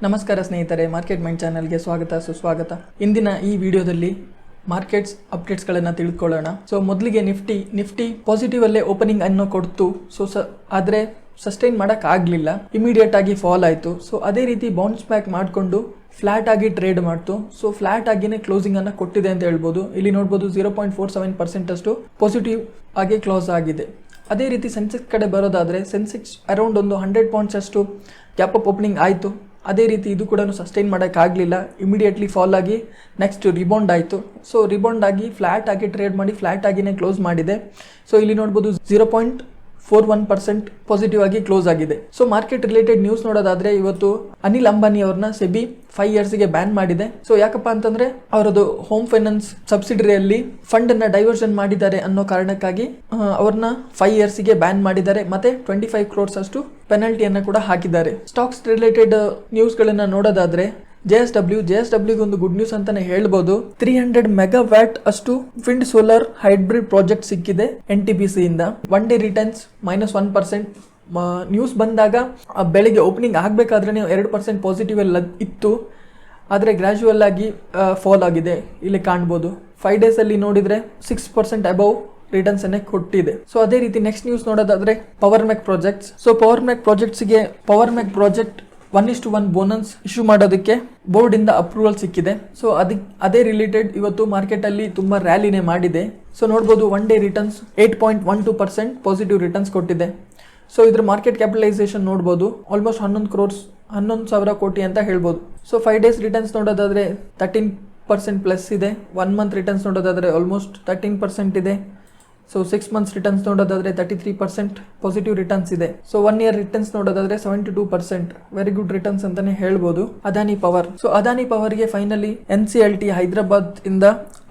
ನಮಸ್ಕಾರ ಸ್ನೇಹಿತರೆ, market mind ಚಾನೆಲ್ಗೆ ಸ್ವಾಗತ ಸುಸ್ವಾಗತ. ಇಂದಿನ ಈ ವಿಡಿಯೋದಲ್ಲಿ ಮಾರ್ಕೆಟ್ಸ್ ಅಪ್ಡೇಟ್ಸ್ಗಳನ್ನು ತಿಳ್ಕೊಳ್ಳೋಣ. ಸೊ ಮೊದಲಿಗೆ ನಿಫ್ಟಿ ಪಾಸಿಟಿವ್ ಅಲ್ಲೇ ಓಪನಿಂಗ್ ಅನ್ನು ಕೊಡ್ತು. ಆದರೆ ಸಸ್ಟೈನ್ ಮಾಡೋಕ್ಕಾಗಲಿಲ್ಲ, ಇಮಿಡಿಯೇಟ್ ಆಗಿ ಫಾಲ್ ಆಯಿತು. ಸೊ ಅದೇ ರೀತಿ ಬೌನ್ಸ್ ಬ್ಯಾಕ್ ಮಾಡಿಕೊಂಡು ಫ್ಲಾಟ್ ಆಗಿ ಟ್ರೇಡ್ ಮಾಡ್ತು. ಸೊ ಫ್ಲಾಟ್ ಆಗಿನೇ ಕ್ಲೋಸಿಂಗ್ ಅನ್ನು ಕೊಟ್ಟಿದೆ ಅಂತ ಹೇಳ್ಬೋದು. ಇಲ್ಲಿ ನೋಡ್ಬೋದು 0.47% ಅಷ್ಟು ಪಾಸಿಟಿವ್ ಆಗಿ ಕ್ಲೋಸ್ ಆಗಿದೆ. ಅದೇ ರೀತಿ ಸೆನ್ಸೆಕ್ಸ್ ಕಡೆ ಬರೋದಾದರೆ ಸೆನ್ಸೆಕ್ಸ್ ಅರೌಂಡ್ ಒಂದು 100 ಪಾಯಿಂಟ್ಸ್ ಅಷ್ಟು ಗ್ಯಾಪ್ ಅಪ್ ಓಪನಿಂಗ್ ಆಯಿತು. ಅದೇ ರೀತಿ ಇದು ಕೂಡ ಸಸ್ಟೈನ್ ಮಾಡೋಕ್ಕಾಗಲಿಲ್ಲ, ಇಮಿಡಿಯೇಟ್ಲಿ ಫಾಲ್ ಆಗಿ ನೆಕ್ಸ್ಟ್ ರಿಬೌಂಡ್ ಆಯಿತು. ಸೊ ರಿಬೌಂಡ್ ಆಗಿ ಫ್ಲಾಟ್ ಆಗಿ ಟ್ರೇಡ್ ಮಾಡಿ ಫ್ಲಾಟ್ ಆಗಿನೇ ಕ್ಲೋಸ್ ಮಾಡಿದೆ. ಸೊ ಇಲ್ಲಿ ನೋಡ್ಬೋದು 0.41% ಪಾಸಿಟಿವ್ ಆಗಿ ಕ್ಲೋಸ್ ಆಗಿದೆ. ಸೊ ಮಾರ್ಕೆಟ್ ರಿಲೇಟೆಡ್ ನ್ಯೂಸ್ ನೋಡೋದಾದ್ರೆ ಇವತ್ತು ಅನಿಲ್ ಅಂಬಾನಿ ಅವ್ರನ್ನ ಸೆಬಿ 5 yearsಗೆ ಬ್ಯಾನ್ ಮಾಡಿದೆ. ಸೊ ಯಾಕಪ್ಪ ಅಂತಂದ್ರೆ ಅವರದು ಹೋಮ್ ಫೈನಾನ್ಸ್ ಸಬ್ಸಿಡರಿಯಲ್ಲಿ ಫಂಡ್ ಅನ್ನ ಡೈವರ್ಷನ್ ಮಾಡಿದ್ದಾರೆ ಅನ್ನೋ ಕಾರಣಕ್ಕಾಗಿ ಅವ್ರನ್ನ 5 yearsಗೆ ಬ್ಯಾನ್ ಮಾಡಿದ್ದಾರೆ. ಮತ್ತೆ 25 crores ಅಷ್ಟು ಪೆನಾಲ್ಟಿಯನ್ನು ಕೂಡ ಹಾಕಿದ್ದಾರೆ. ಸ್ಟಾಕ್ಸ್ ರಿಲೇಟೆಡ್ ನ್ಯೂಸ್ ಗಳನ್ನ ನೋಡೋದಾದ್ರೆ JSW ಒಂದು ಗುಡ್ ನ್ಯೂಸ್ ಅಂತಾನೆ ಹೇಳ್ಬೋದು. 300 ಮೆಗಾವ್ಯಾಟ್ ಅಷ್ಟು ವಿಂಡ್ ಸೋಲಾರ್ ಹೈಬ್ರಿಡ್ ಪ್ರಾಜೆಕ್ಟ್ ಸಿಕ್ಕಿದೆ NTPC ಇಂದ. One day returns -1%. ನ್ಯೂಸ್ ಬಂದಾಗ ಬೆಳಿಗ್ಗೆ ಓಪನಿಂಗ್ ಆಗಬೇಕಾದ್ರೆ 2% ಪಾಸಿಟಿವ್ ಎಲ್ಲ ಇತ್ತು, ಆದರೆ ಗ್ರ್ಯಾಜುವಲ್ ಆಗಿ ಫಾಲ್ ಆಗಿದೆ, ಇಲ್ಲಿ ಕಾಣ್ಬೋದು. 5 days ಅಲ್ಲಿ ನೋಡಿದ್ರೆ 6% ಅಬೌವ್ ರಿಟರ್ನ್ಸ್ ಅನ್ನೇ ಕೊಟ್ಟಿದೆ. ಸೊ ಅದೇ ರೀತಿ ನೆಕ್ಸ್ಟ್ ನ್ಯೂಸ್ ನೋಡೋದಾದ್ರೆ ಪವರ್ ಮ್ಯಾಕ್ ಪ್ರಾಜೆಕ್ಟ್ಸ್. ಸೊ ಪವರ್ ಮ್ಯಾಕ್ ಪ್ರಾಜೆಕ್ಟ್ 1:1 ಬೋನಸ್ ಇಶ್ಯೂ ಮಾಡೋದಕ್ಕೆ ಬೋರ್ಡ್ ಇಂದ ಅಪ್ರೂವಲ್ ಸಿಕ್ಕಿದೆ. ಸೊ ಅದೇ ರಿಲೇಟೆಡ್ ಇವತ್ತು ಮಾರ್ಕೆಟ್ ಅಲ್ಲಿ ತುಂಬಾ ರ್ಯಾಲಿನೇ ಮಾಡಿದೆ. ಸೊ ನೋಡ್ಬೋದು one day returns 8.12% positive returns ಕೊಟ್ಟಿದೆ. ಸೊ ಇದ್ರ ಮಾರ್ಕೆಟ್ ಕ್ಯಾಪಿಟಲೈಸೇಷನ್ ನೋಡ್ಬೋದು ಆಲ್ಮೋಸ್ಟ್ 11,000 ಕೋಟಿ ಅಂತ ಹೇಳ್ಬೋದು. ಸೊ 5 days ರಿಟರ್ನ್ಸ್ ನೋಡೋದಾದ್ರೆ 13% ಪ್ಲಸ್ ಇದೆ. 1 month ರಿಟರ್ನ್ಸ್ ನೋಡೋದಾದ್ರೆ ಆಲ್ಮೋಸ್ಟ್ 13% ಇದೆ. ಸೊ 6 months ರಿಟರ್ನ್ಸ್ ನೋಡೋದಾದ್ರೆ 33% ಪಾಸಿಟಿವ್ ರಿಟರ್ನ್ಸ್ ಇದೆ. ಸೊ 1 year ರಿಟರ್ನ್ಸ್ ನೋಡೋದಾದ್ರೆ 72% ವೆರಿ ಗುಡ್ ರಿಟರ್ನ್ಸ್ ಅಂತಾನೆ ಹೇಳ್ಬೋದು. ಅದಾನಿ ಪವರ್. ಸೊ ಅದಾನಿ ಪವರ್ಗೆ ಫೈನಲಿ NCLT ಹೈದರಾಬಾದ್ ಇಂದ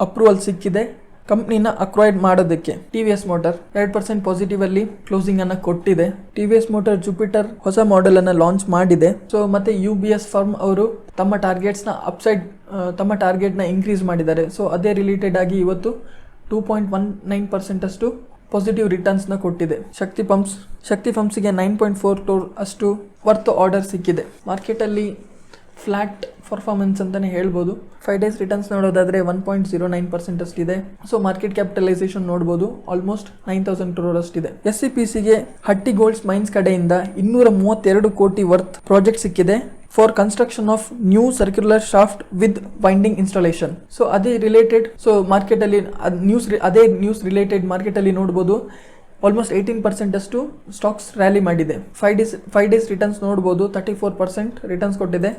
ಅಪ್ರೂವಲ್ ಸಿಕ್ಕಿದೆ ಕಂಪ್ನಿನ ಅಕ್ವೈರ್ಡ್ ಮಾಡೋದಕ್ಕೆ. TVS ಮೋಟರ್ 2% ಪಾಸಿಟಿವ್ ಅಲ್ಲಿ ಕ್ಲೋಸಿಂಗ್ ಅನ್ನ ಕೊಟ್ಟಿದೆ. TVS ಮೋಟರ್ ಜುಪಿಟರ್ ಹೊಸ ಮಾಡೆಲ್ ಅನ್ನ ಲಾಂಚ್ ಮಾಡಿದೆ. ಸೊ ಮತ್ತೆ UBS ಫರ್ಮ್ ಅವರು ತಮ್ಮ ಟಾರ್ಗೆಟ್ ನ ಇನ್ಕ್ರೀಸ್ ಮಾಡಿದ್ದಾರೆ. ಸೊ ಅದೇ ರಿಲೇಟೆಡ್ ಆಗಿ ಇವತ್ತು 2.19% ಅಷ್ಟು ಪಾಸಿಟಿವ್ ರಿಟರ್ನ್ಸ್ ನ ಕೊಟ್ಟಿದೆ. ಶಕ್ತಿ ಪಂಪ್ಸ್ಗೆ 9.4 crore ಅಷ್ಟು ವರ್ತ್ ಆರ್ಡರ್ ಸಿಕ್ಕಿದೆ. ಮಾರ್ಕೆಟ್ ಅಲ್ಲಿ ಫ್ಲಾಟ್ ಪರ್ಫಾರ್ಮೆನ್ಸ್ ಅಂತಾನೆ ಹೇಳ್ಬೋದು. 5 days ರಿಟರ್ನ್ಸ್ ನೋಡೋದಾದ್ರೆ 1.09% ಅಷ್ಟಿದೆ. ಸೊ ಮಾರ್ಕೆಟ್ ಕ್ಯಾಪಿಟಲೈಸೇಷನ್ ನೋಡ್ಬೋದು ಆಲ್ಮೋಸ್ಟ್ 9,000 crore ಅಷ್ಟಿದೆ. SCPCಗೆ ಹಟ್ಟಿ ಗೋಲ್ಡ್ಸ್ ಮೈನ್ಸ್ ಕಡೆಯಿಂದ 232 ಕೋಟಿ ವರ್ತ್ ಪ್ರಾಜೆಕ್ಟ್ ಸಿಕ್ಕಿದೆ for construction of new circular shaft with winding installation. So ಅದೇ ರಿಲೇಟೆಡ್ ಮಾರ್ಕೆಟ್ ಅಲ್ಲಿ ನ್ಯೂಸ್ ರಿಲೇಟೆಡ್ ಮಾರ್ಕೆಟ್ ಅಲ್ಲಿ ನೋಡ್ಬೋದು ಆಲ್ಮೋಸ್ಟ್ 18% ಅಷ್ಟು ಸ್ಟಾಕ್ಸ್ ರ್ಯಾಲಿ ಮಾಡಿದೆ. 5 days ರಿಟರ್ನ್ಸ್ ನೋಡ್ಬೋದು 34% ರಿಟರ್ನ್ಸ್ ಕೊಟ್ಟಿದೆ.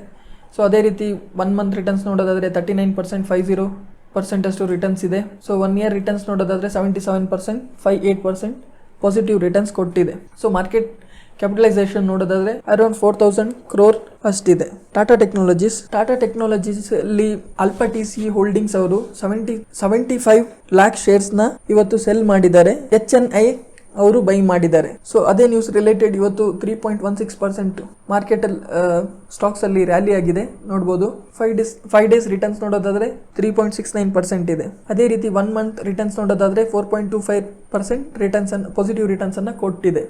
ಸೊ ಅದೇ ರೀತಿ 1 month ರಿಟರ್ನ್ಸ್ ನೋಡೋದಾದ್ರೆ 39%, 50% ಅಷ್ಟು ರಿಟರ್ನ್ಸ್ ಇದೆ. ಸೊ 1 year ರಿಟರ್ನ್ಸ್ ನೋಡೋದಾದ್ರೆ 77%, 58% ಪಾಸಿಟಿವ್ ರಿಟರ್ನ್ಸ್ ಕೊಟ್ಟಿದೆ. ಸೊ ಮಾರ್ಕೆಟ್ ಕ್ಯಾಪಿಟಲೈಸೇಷನ್ ನೋಡೋದಾದ್ರೆ ಅರೌಂಡ್ 4,000 crore ಅಷ್ಟಿದೆ. ಟಾಟಾ ಟೆಕ್ನಾಲಜೀಸ್ ಅಲ್ಲಿ ಅಲ್ಪಾ TCE ಹೋಲ್ಡಿಂಗ್ಸ್ ಅವರು 75 lakh ಶೇರ್ಸ್ ನ ಇವತ್ತು ಸೆಲ್ ಮಾಡಿದ್ದಾರೆ. HNI ಅವರು ಬೈ ಮಾಡಿದ್ದಾರೆ. ಸೊ ಅದೇ ನ್ಯೂಸ್ ರಿಲೇಟೆಡ್ ಇವತ್ತು 3.16% ಮಾರ್ಕೆಟ್ ಅಲ್ಲಿ ಸ್ಟಾಕ್ಸ್ ಅಲ್ಲಿ ರ್ಯಾಲಿ ಆಗಿದೆ ನೋಡ್ಬೋದು. 5 days ರಿಟರ್ನ್ಸ್ ನೋಡೋದಾದ್ರೆ 3.69% ಇದೆ. ಅದೇ ರೀತಿ 1 month ರಿಟರ್ನ್ಸ್ ನೋಡೋದಾದ್ರೆ 4.25% ಪಾಸಿಟಿವ್ ರಿಟರ್ನ್ಸ್ ಅನ್ನ ಕೊಟ್ಟಿದೆ.